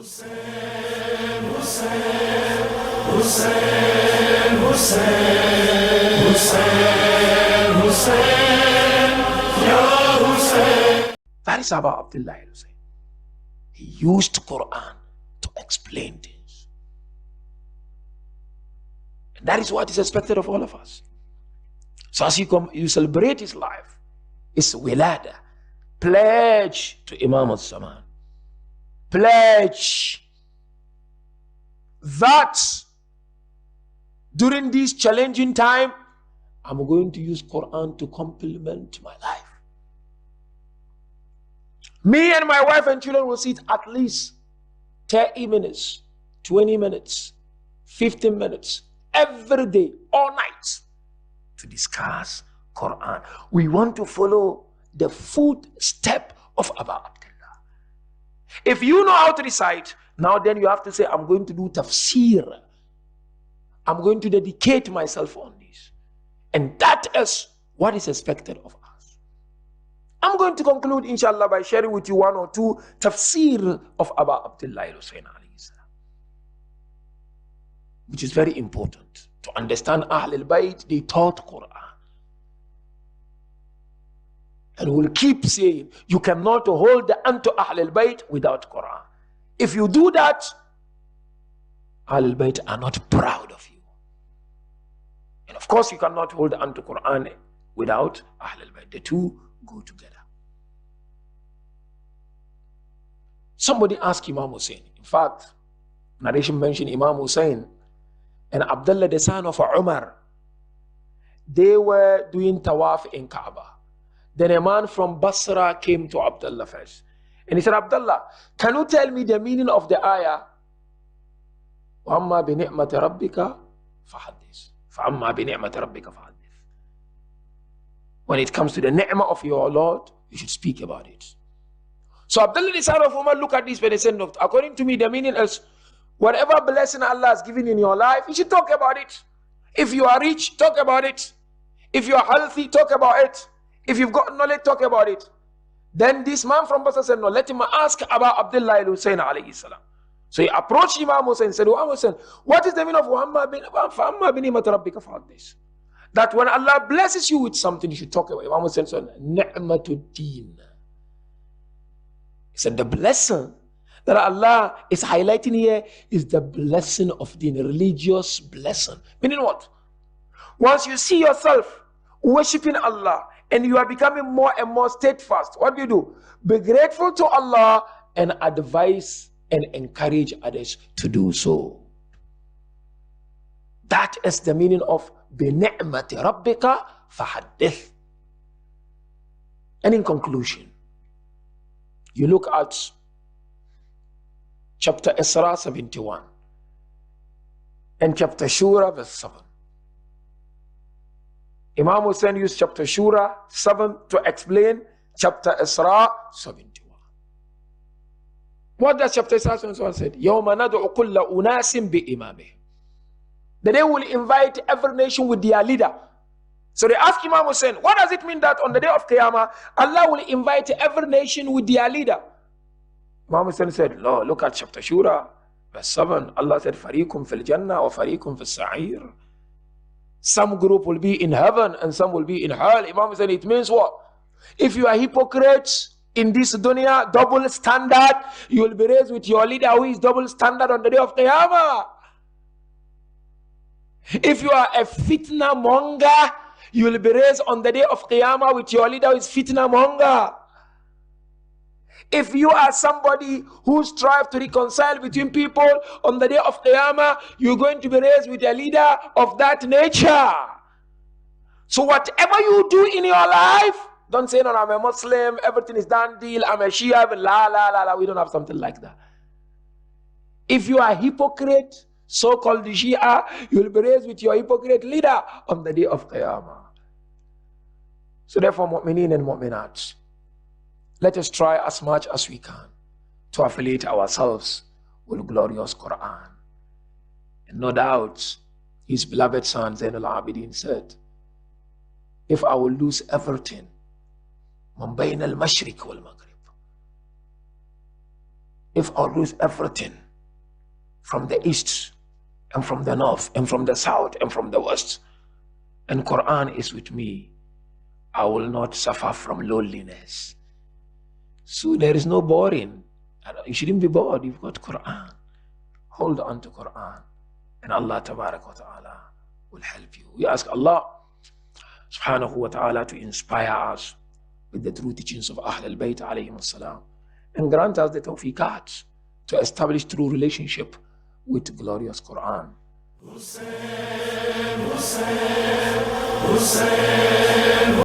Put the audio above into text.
That is about Abdullah Hussein. He used Quran to explain things. And that is what is expected of all of us. So as you celebrate his life, it's wilada. Pledge to Imam al-Zaman. Pledge that during this challenging time, I'm going to use Quran to complement my life. Me and my wife and children will sit at least 30 minutes, 20 minutes, 15 minutes, every day, all night, to discuss Quran. We want to follow the footstep of Abu Abdullah. If you know how to recite, now then you have to say, I'm going to do tafsir. I'm going to dedicate myself on this. And that is what is expected of us. I'm going to conclude, inshallah, by sharing with you one or two tafsir of Abu Abdullah Hussein, which is very important to understand. Ahlulbayt, they taught Quran. And we'll keep saying, you cannot hold the hand to Ahlulbayt without Quran. If you do that, Ahlulbayt are not proud of you. And of course, you cannot hold the hand to Quran without Ahlulbayt. The two go together. Somebody asked Imam Hussein. In fact, narration mentioned Imam Hussein and Abdullah, the son of Umar. They were doing tawaf in Kaaba. Then a man from Basra came to Abdullah first. And he said, Abdullah, can you tell me the meaning of the ayah? وَأَمَّا بِنِعْمَةِ رَبِّكَ فَحَدِّثْ فَأَمَّا بِنِعْمَةِ رَبِّكَ فَحَدِّثْ. When it comes to the ni'mah of your Lord, you should speak about it. So Abdullah the son of Umar look at this and he said, no, according to me, the meaning is whatever blessing Allah has given in your life, you should talk about it. If you are rich, talk about it. If you are healthy, talk about it. If you've got knowledge, talk about it. Then this man from Basra said, no, let him ask about Abdullah Hussein alayhi salam. So he approached Imam Hussein and said, Imam Hussein, what is the meaning of فَأَمَّا بِنِعْمَةِ رَبِّكَ فَحَدِّثْ? That when Allah blesses you with something, you should talk about it. Imam Hussein said, نِعْمَةُ الدِّينِ. He said, the blessing that Allah is highlighting here is the blessing of the religious blessing. Meaning what? Once you see yourself worshiping Allah and you are becoming more and more steadfast, what do? Be grateful to Allah and advise and encourage others to do so. That is the meaning of بِنِعْمَةِ رَبِّكَ فَحَدِّثْ. And in conclusion, you look at chapter Isra 71 and chapter Shura verse 7. Imam Hussein used chapter Shura 7 to explain chapter Isra 71. What does chapter Isra 71 say? يَوْمَ نَدْعُ كُلَّ أُنَاسٍ بِإِمَامِهِ. The day will invite every nation with their leader. So they ask Imam Hussein, what does it mean that on the day of Qiyamah, Allah will invite every nation with their leader? Imam Hussein said, no, look at chapter Shura, verse 7. Allah said, فَرِيكُمْ فِي الْجَنَّةِ وَفَرِيكُمْ فِي السَّعِيرِ. Some group will be in heaven and some will be in hell. Imam Hussein, it means what? If you are hypocrites in this dunya, double standard, you will be raised with your leader who is double standard on the day of Qiyamah. If you are a fitna monger, you will be raised on the day of Qiyamah with your leader who is fitna monger. If you are somebody who strives to reconcile between people on the day of Qiyamah, you're going to be raised with a leader of that nature. So whatever you do in your life, don't say, no, I'm a Muslim, everything is done deal, I'm a Shia, la. We don't have something like that. If you are a hypocrite, so-called Shia, you will be raised with your hypocrite leader on the day of Qiyamah. So therefore, mu'mineen and mu'minat, let us try as much as we can to affiliate ourselves with glorious Quran. And no doubt, his beloved son Zain al-Abidin said, if I will lose everything, من بين المشرق والمغرب, if I lose everything from the east and from the north and from the south and from the west, and Quran is with me, I will not suffer from loneliness. So there is no boring. You shouldn't be bored. You've got Quran. Hold on to Quran, and Allah Tabarak wa Ta'ala will help you. We ask Allah Subhanahu wa Ta'ala to inspire us with the true teachings of Ahlulbayt alayhim salam, and grant us the tawfiqat to establish true relationship with the glorious Quran. Hussein, Hussein, Hussein.